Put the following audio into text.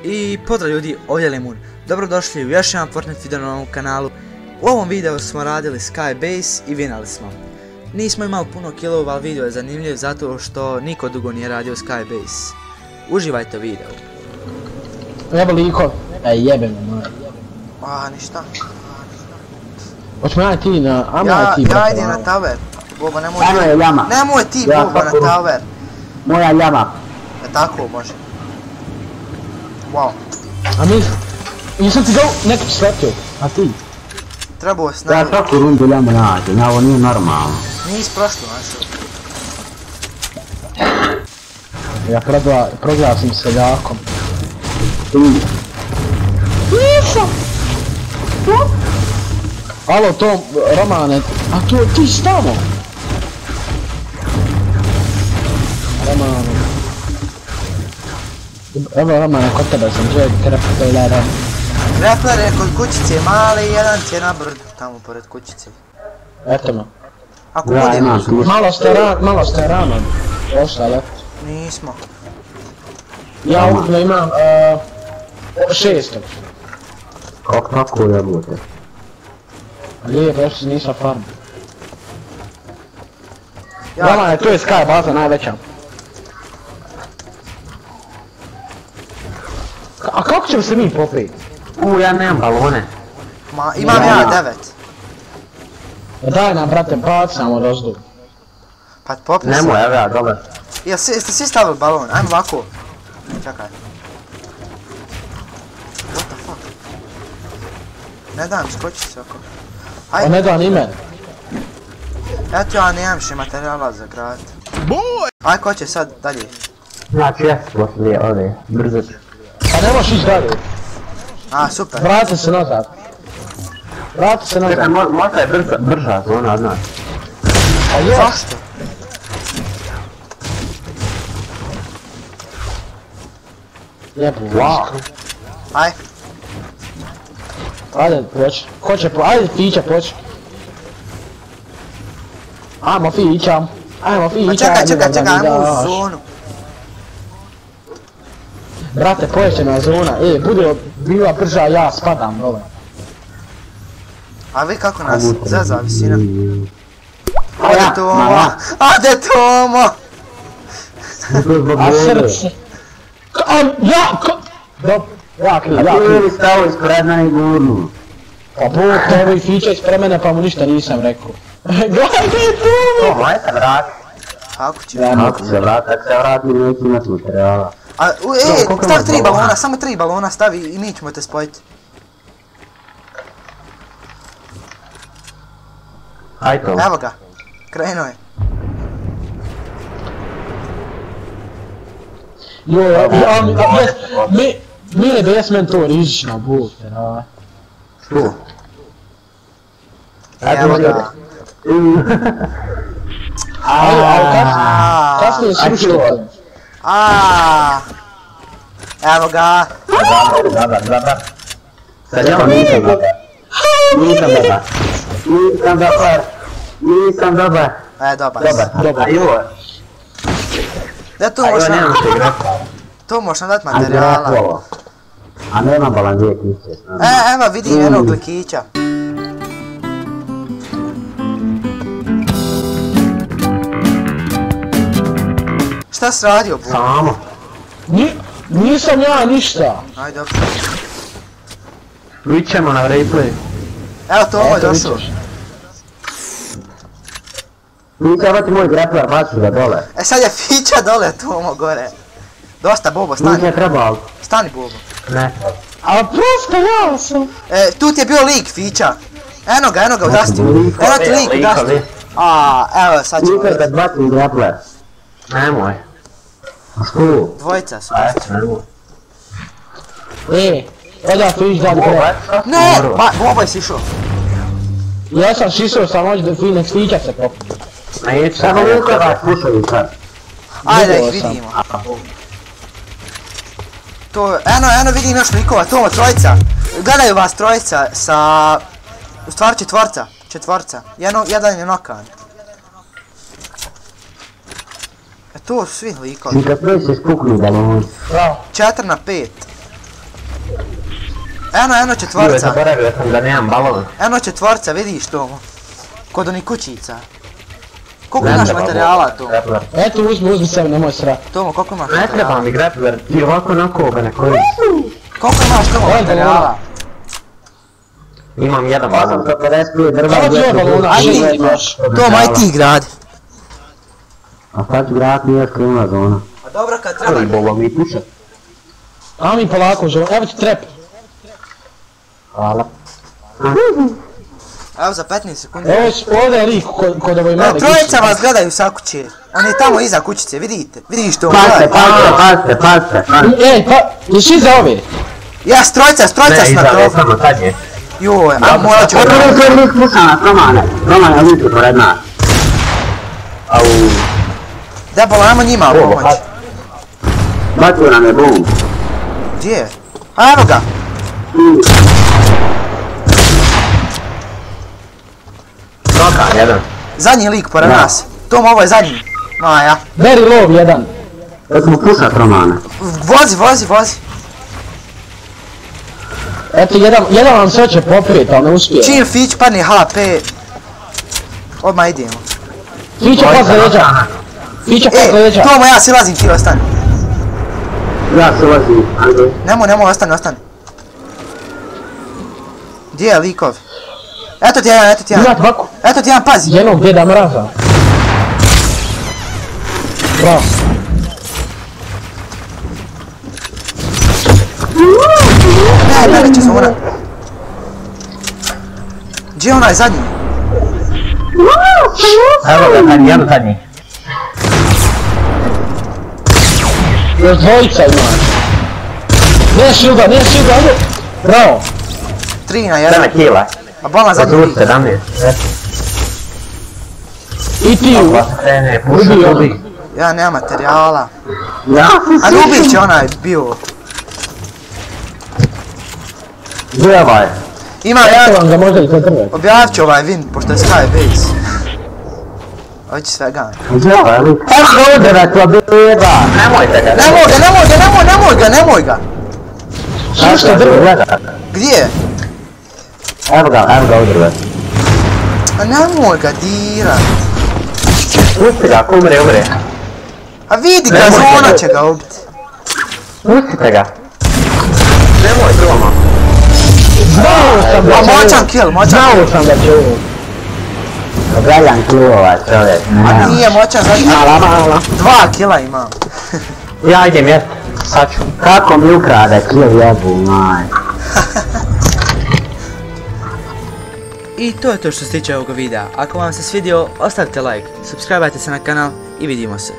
I pozdrav ljudi, ovdje je Limun. Dobrodošli u još jedan Fortnite video na ovom kanalu. U ovom videu smo radili Skybase i vinali smo. Nismo imali puno killova, ali video je zanimljiv zato što niko dugo nije radio Skybase. Uživajte u videu. Jebo liko. Jebeno moj. Ništa. Hoćemo ja ti na... Ja idem na tower. Boba nemoj ti... Nemoj ti Boba na tower. Moja ljama. Tako može. Wow. A mi... Nisam ti dao neko sletio, a ti? Trebao s nama. Ja svaku rundu ljama nađem, ovo nije normalno. Nis prošlo našao. Ja proglasim seljakom. Nisam! Alo to, Romane, a to ti si tamo? Romane. Evo Romane, kod tebe sam čovjek krepleran. Krepler je kod kućice male i jedan ti je na brdu, tamo pored kućice. Eto me. Ako budemo... Malo ste rano ostale. Nismo. Ja ukupno imam 600. Kako jebote? Lijepo, još nisam farm. Romane, tu je Sky baza najveća. A kako ćemo se mi popiti? Ja nemam balone. Ma, imam ja 9. Daj nam, brate, bacamo rozdu. Pa popni se. Nemoj, evo ja, dole. Jeste svi stavili balon? Ajmo ovako. Čekaj. What the fuck? Ne dam, skoči se oko. A ne da ni mene. Eto ja nemam više materijala za grad. Aj, ko će sad dalje? Znači ja se poslije ove, brzo ću. Pa ne možeš ići dalje. Super. Vrati se nazad. Vrati se nazad. Čekaj, možda je brža zona od nas. A je? Zašto? Lijepo. Wow. Aj. Ajde, poći. Ko će po... Ajde, Fića, poći. Ajmo, Fića. Pa čekaj, ajmo u zonu. Brate, pojećena zona. Bude bila brža, ja spadam dole. A vi kako nas zeza visina? Ode Tomo! Ode Tomo! A srce. Ja kriv. A ti mi stavo ispred mene i gurnu. Pa Bog, evo i Fića ispred mene pa mu ništa nisam rekao. Gledaj Tomo! Moj se vrati. Kako će? Kako se vrati, ako se vrati neću imati materijala. Stavi 3 balona, samo 3 balona stavi i mi ćemo te spojiti. Ajde to. Evo ga, krenuo je. Mine basement to rizično, Bog te na. Što? Evo ga. Kasnije srušite. Evo ga. Dobar. Sad ja nisam dobar. Dobar. Dobar. Ajo. Da tu možeš nam... Tu možeš nam dati materijala. A nema balandije kiće. Evo vidim jednog klikića. Šta si radio, Bog? Samo. Nisam ja ništa. Ajde, dobro. Vidit ćemo na replay. Evo Tomo je došao. Nisam ti moj grappler, baci ga dole. Sad je Fića dole, Tomo gore. Dosta, Bobo, stani. Nisam je trebao. Stani, Bobo. Ne. A prosto ja sam. Tu ti je bio lik, Fića. Eno ga, u Dusty. Eno ti lik u Dusty. Evo, sad ćemo Nisam vidjeti. kad bacim grappler. Nemoj. Što? Dvojica su. Nemoj. Oda Fić da gre. Ne, Bobo je sišao. Ja sam šisao sam ovdje da Phoenix Fića se popio. Neću. Samo Luka vas slušaju sad. Ajde da ih vidimo. Eno vidim još likova, Tomo, trojica. Gledaju vas trojica sa... U stvari četvorca. Jedan je nokan. To su svi likovi. I kad prvi se spuknu balon. Bravo. 4 na 5. Eno četvorca. Zaboravio sam da nemam balon. Eno četvorca, vidiš Tomo. Kod onih kućica. Koliko imaš materijala Tomo? Eto uzmi sebi, nemoj srati. Tomo, koliko imaš Ne materijala? treba mi grappler, ti ovako onako ga ne koristi. Koliko imaš Tomo materijala? Imam jedan balon. 855 drva, Samo 200 balona, Ajde, 6 imaš. Tomo, aj ti gradi. A sad ću grat nije skrenula zona. A dobro kad treba. Ali bobo mi pušat. A mi polako žele, evo ti trep. Hvala. Evo za 15 sekundi. Evo ovdje je lik kod ovoj male kuće. Trojica vas gledaju sa kuće. On je tamo iza kućice, vidite? Vidiš to? Pazite. Ej, pa, jesi iza ove? Ja, trojica Ne, na iza, krovu. samo zadnje. Joj, a morat ću... Lik slušana, Romane, lik je pored nas. Au. Debolo, ajmo njima pomoć. Bacio nam je bum. Gdje je? A evo ga. Rokan, jedan. Zadnji lik pored nas. Tom, ovo je zadnji. Maja. Beri lov jedan. Da smo pušat Romane. Vozi. Eto, jedan vam sve će poprijeti, ali ne uspije. Čim Fić padne HP. Odmah idemo. Fića pas leđa. Fića pas leđa. Tomo, ja silazim, ti ostani. Ja se ulazim, Andrej. Nemoj, ostani. Gdje je likov? Eto ti jedan. Imat vaku. Eto ti jedan, pazi. Jednog djeda mraza. Bravo. Ne će zona. Gdje je onaj zadnji? Evo ga, jedan zadnji. Još dvojica imaš. Nije šilda, ajde. Bravo. 3 na 1. 7 kila. A bolan zadnji lik. 17. I ti u. Pa se krene, pušat ubih. Ja nemam materijala. Ja? A Rubić je onaj bio. Gdje je ovaj? Ima Eto ja, vam ga možda i to drve. objavit ću ovaj win, pošto je Skybase. Ovo će sve gane. Gdje je ovaj lik? Evo ga udara, to beba! Nemojte ga! Nemoj ga! Što drve? Gdje? Evo ga udara. A nemoj ga dira. Pusti ga, ako umre. A vidi ga, zona će ga ubiti. Pustite ga. Nemoj droma. Znao sam da A će moćan ovo. kill. Znao sam da će ovo. Galjan kilova čovjek. A nije moćan, znači Mala. 2 killa imam. Ja idem jest. Sad ću. Kako mi ukrade kill jebu, maj. I to je to što se tiče ovoga videa. Ako vam se svidio, ostavite like, subscribe se na kanal i vidimo se.